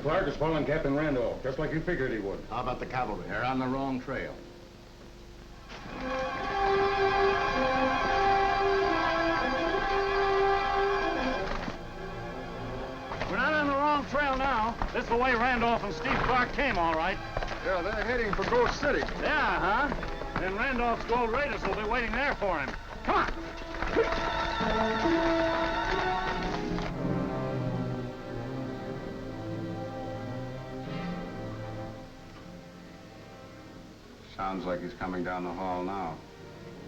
Clark is following Captain Randolph, just like you figured he would. How about the cavalry? They're on the wrong trail. We're not on the wrong trail now. This is the way Randolph and Steve Clark came, all right. Yeah, they're heading for Ghost City. Yeah, huh? Then Randolph's Gold Raiders will be waiting there for him. Come on! Sounds like he's coming down the hall now.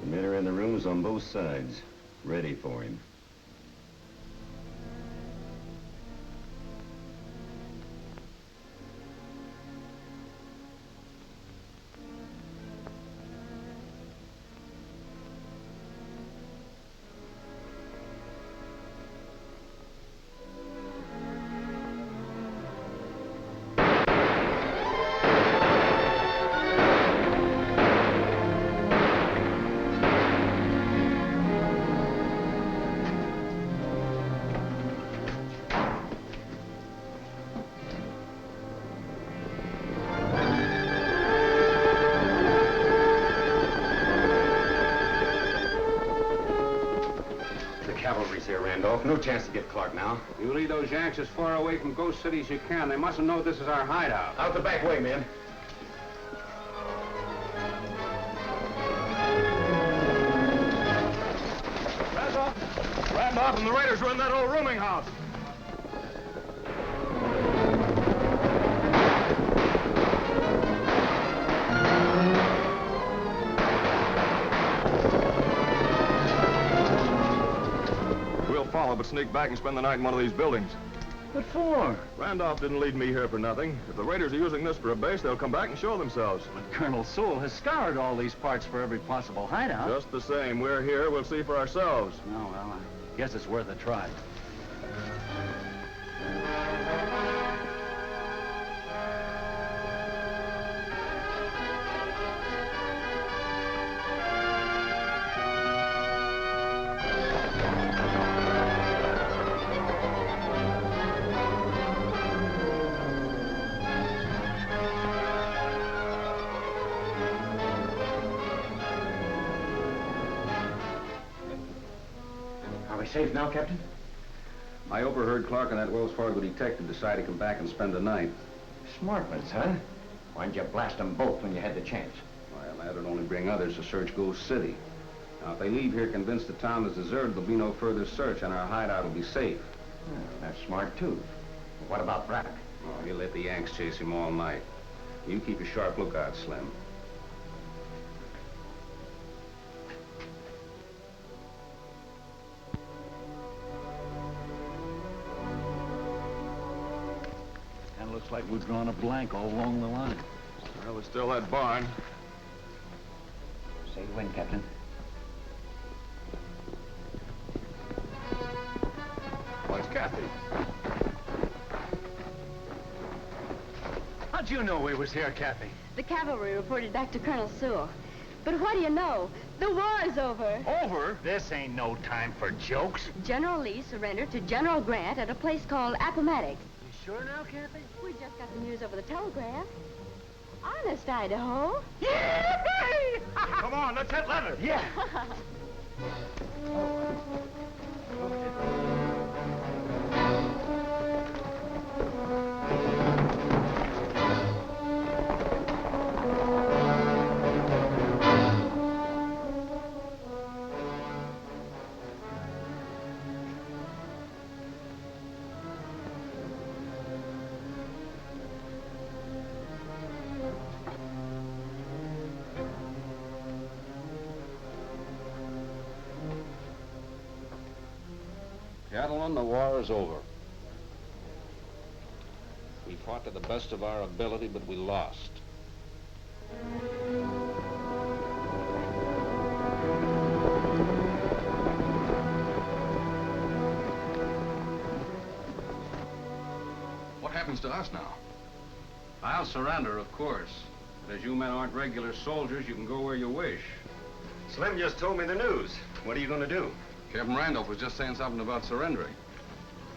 The men are in the rooms on both sides, ready for him. No chance to get Clark now. You lead those Yanks as far away from Ghost City as you can. They mustn't know this is our hideout. Out the back way, men. Randolph and the Raiders were in that old rooming house. Follow, but sneak back and spend the night in one of these buildings. What for? Randolph didn't lead me here for nothing. If the Raiders are using this for a base, they'll come back and show themselves. But Colonel Sewell has scoured all these parts for every possible hideout. Just the same, we're here. We'll see for ourselves. Oh, well, I guess it's worth a try. Safe now, Captain? I overheard Clark and that Wells Fargo detective decide to come back and spend the night. Smart ones, huh? Why didn't you blast them both when you had the chance? Well, that'd only bring others to search Ghost City. Now, if they leave here convinced the town is deserted, there'll be no further search and our hideout will be safe. Yeah, that's smart, too. But what about Brack? Oh, he'll let the Yanks chase him all night. You keep a sharp lookout, Slim. Looks like we've drawn a blank all along the line. Well, there's still that barn. Say when, Captain. Why, it's Kathy. How'd you know we was here, Kathy? The cavalry reported back to Colonel Sewell. But what do you know? The war's over. Over? This ain't no time for jokes. General Lee surrendered to General Grant at a place called Appomattox. Sure now, Kathy? We just got the news over the telegraph. Honest, Idaho. Yay! Come on, let's hit leather. Yeah. Gentlemen, the war is over. We fought to the best of our ability, but we lost. What happens to us now? I'll surrender, of course. But as you men aren't regular soldiers, you can go where you wish. Slim just told me the news. What are you going to do? Captain Randolph was just saying something about surrendering.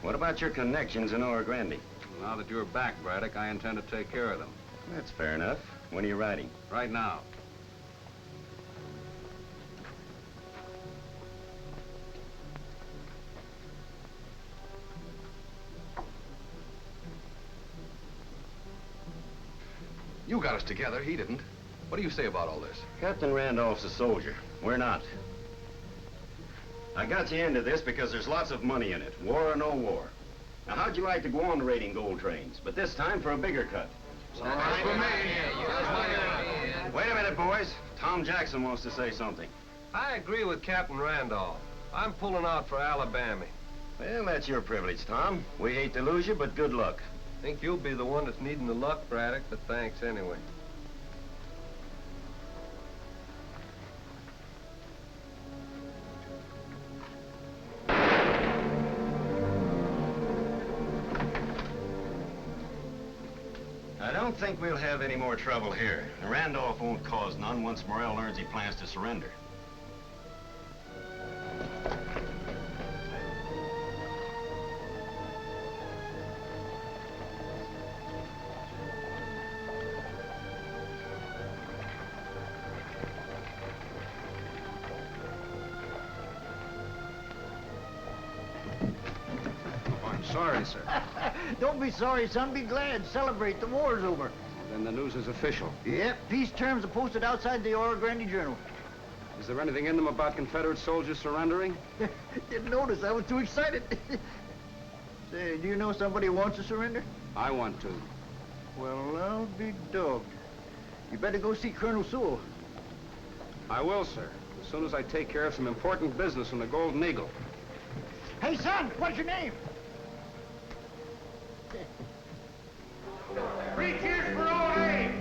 What about your connections in Oro Grande? Now that you're back, Braddock, I intend to take care of them. That's fair enough. When are you riding? Right now. You got us together, he didn't. What do you say about all this? Captain Randolph's a soldier. We're not. I got you into this because there's lots of money in it, war or no war. Now, how'd you like to go on raiding gold trains, but this time for a bigger cut? All right for me. Wait a minute, boys. Tom Jackson wants to say something. I agree with Captain Randolph. I'm pulling out for Alabama. Well, that's your privilege, Tom. We hate to lose you, but good luck. Think you'll be the one that's needing the luck, Braddock, but thanks anyway. I don't think we'll have any more trouble here. Randolph won't cause none once Morrell learns he plans to surrender. Sorry, sir. Don't be sorry, son. Be glad. Celebrate. The war's over. Then the news is official. Yep. Peace terms are posted outside the Oro Grande Journal. Is there anything in them about Confederate soldiers surrendering? Didn't notice. I was too excited. Say, do you know somebody who wants to surrender? I want to. Well, I'll be dogged. You better go see Colonel Sewell. I will, sir. As soon as I take care of some important business from the Golden Eagle. Hey, son, what's your name? Three cheers for old Abe!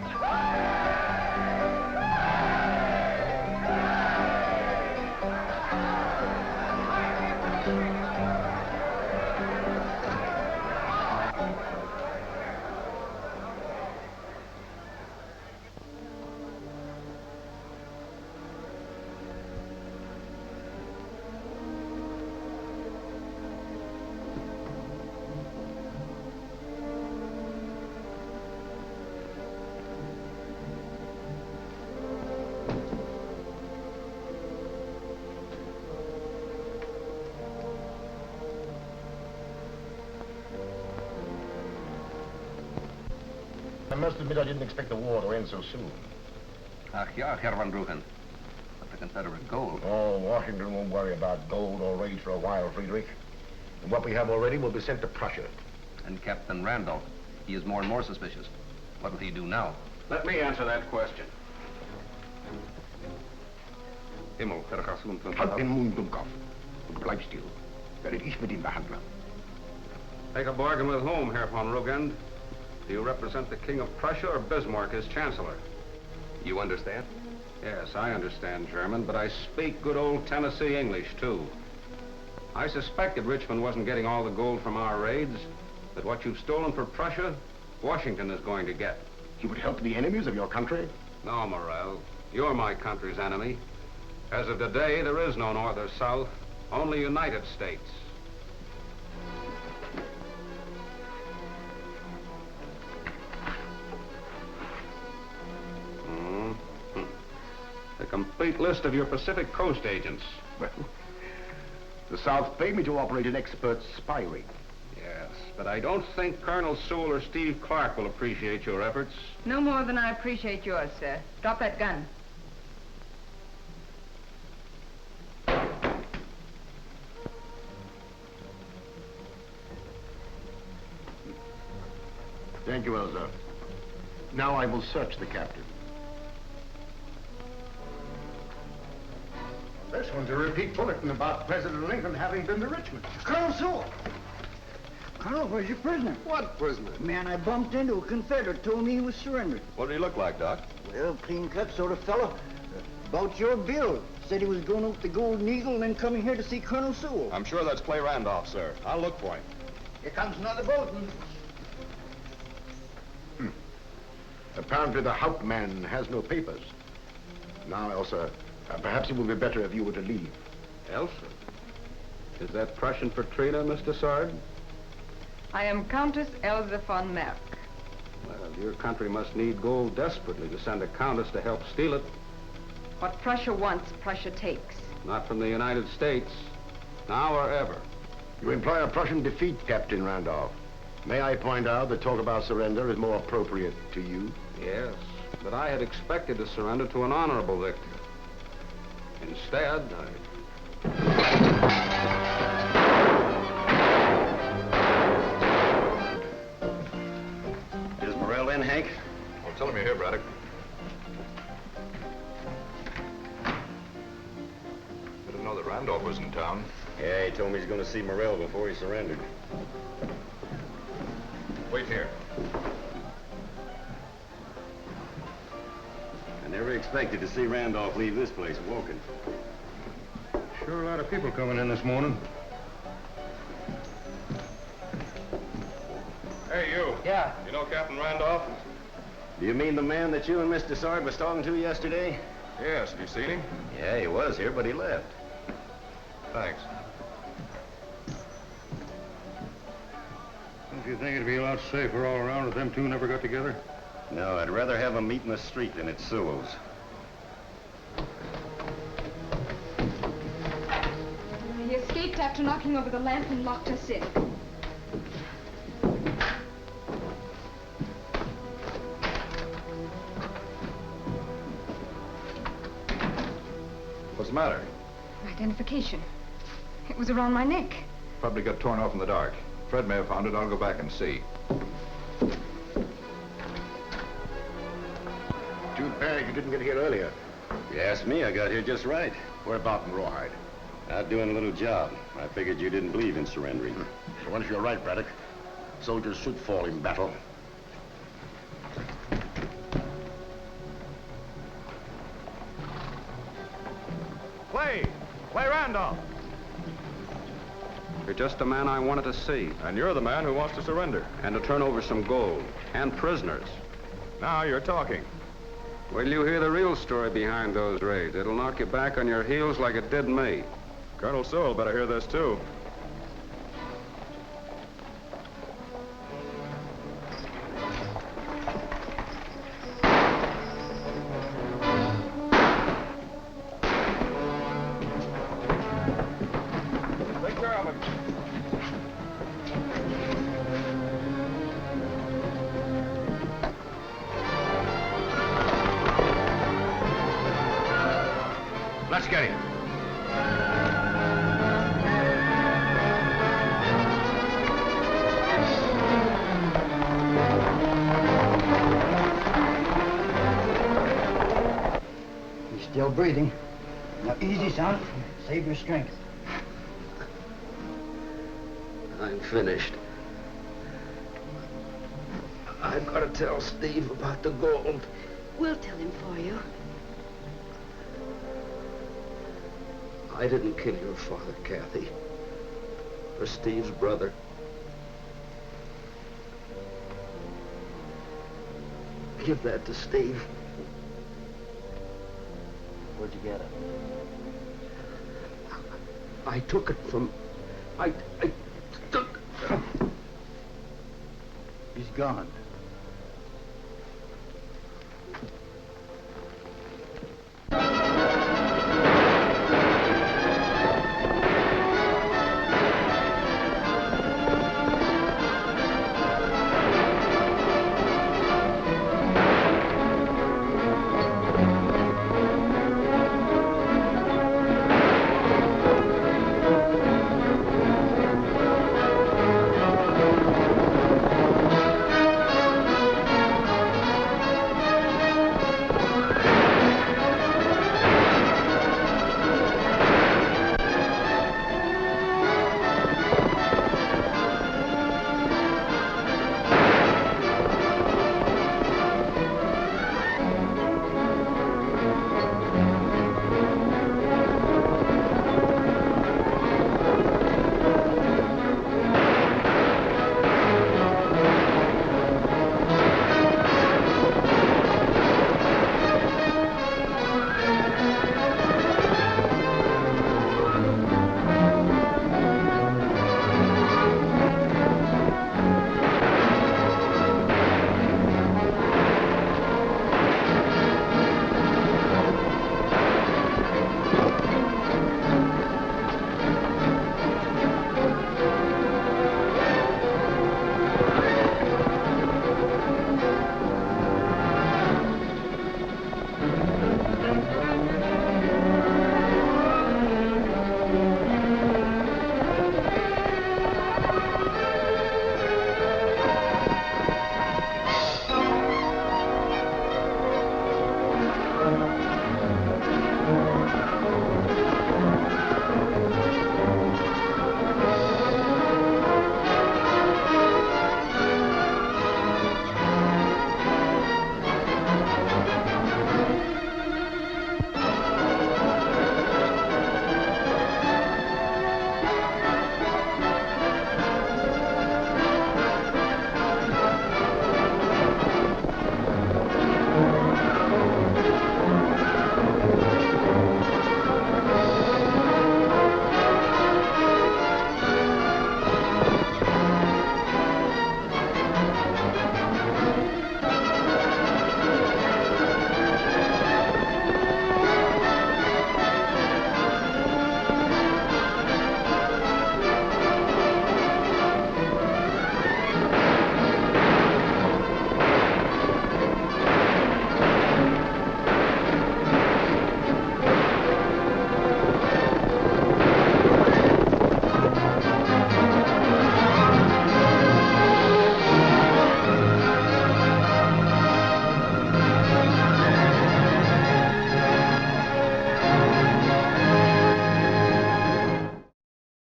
I must admit I didn't expect the war to end so soon. Ach ja, Herr Van Bruggen. But the Confederate gold. Oh, Washington won't worry about gold or raids for a while, Friedrich. And what we have already will be sent to Prussia. And Captain Randolph, he is more and more suspicious. What will he do now? Let me answer that question. Himmel, vergassen van Halt den Mund, Dummkopf. Und bleib still. Werde ich mit ihm behandeln. Take a bargain with whom, Herr von Rugend? Do you represent the King of Prussia or Bismarck as Chancellor? You understand? Yes, I understand German, but I speak good old Tennessee English, too. I suspected Richmond wasn't getting all the gold from our raids, but what you've stolen for Prussia, Washington is going to get. You would help the enemies of your country? No, Morrell. You're my country's enemy. As of today, there is no North or South, only United States. A complete list of your Pacific Coast agents. Well, the South pay me to operate an expert spy ring. Yes, but I don't think Colonel Sewell or Steve Clark will appreciate your efforts. No more than I appreciate yours, sir. Drop that gun. Thank you, Elza. Now I will search the captain. This one's a repeat bulletin about President Lincoln having been to Richmond. Colonel Sewell! Colonel, where's your prisoner? What prisoner? Man I bumped into, a Confederate, told me he was surrendered. What did he look like, Doc? Well, clean-cut sort of fellow. About your build. Said he was going up the Golden Eagle and then coming here to see Colonel Sewell. I'm sure that's Clay Randolph, sir. I'll look for him. Here comes another boatman. Apparently the Hauptmann has no papers. Now, Elsa, perhaps it would be better if you were to leave. Elsa? Is that Prussian for Trina, Mr. Sard? I am Countess Elsa von Merck. Well, your country must need gold desperately to send a countess to help steal it. What Prussia wants, Prussia takes. Not from the United States, now or ever. You imply a Prussian defeat, Captain Randolph. May I point out that talk about surrender is more appropriate to you? Yes, but I had expected to surrender to an honorable victor. Instead, Is Morrell in, Hank? Well, tell him you're here, Braddock. I didn't know that Randolph was in town. Yeah, he told me he's going to see Morrell before he surrendered. Wait here. I never expected to see Randolph leave this place walking. Sure a lot of people coming in this morning. Hey, you. Yeah. You know Captain Randolph? Do you mean the man that you and Mr. Sard was talking to yesterday? Yes. Have you seen him? Yeah, he was here, but he left. Thanks. Don't you think it'd be a lot safer all around if them two never got together? No, I'd rather have them meet in the street than at Sewell's. He escaped after knocking over the lamp and locked us in. What's the matter? Identification. It was around my neck. Probably got torn off in the dark. Fred may have found it. I'll go back and see. Too bad you didn't get here earlier. You asked me, I got here just right. Where about in Rawhide? Out doing a little job. I figured you didn't believe in surrendering. So once you're right, Braddock, soldiers should fall in battle. Clay Randolph! you're just the man I wanted to see. And you're the man who wants to surrender. And to turn over some gold. And prisoners. Now you're talking. Wait till you hear the real story behind those raids. It'll knock you back on your heels like it did me. Colonel Sewell better hear this, too. Take care of him. Let's get him. He's still breathing. Now, easy, son. Save your strength. I'm finished. I've got to tell Steve about the gold. We'll tell him for you. I didn't kill your father, Kathy. Or Steve's brother. Give that to Steve. Where'd you get it? I took it from... I took... He's gone.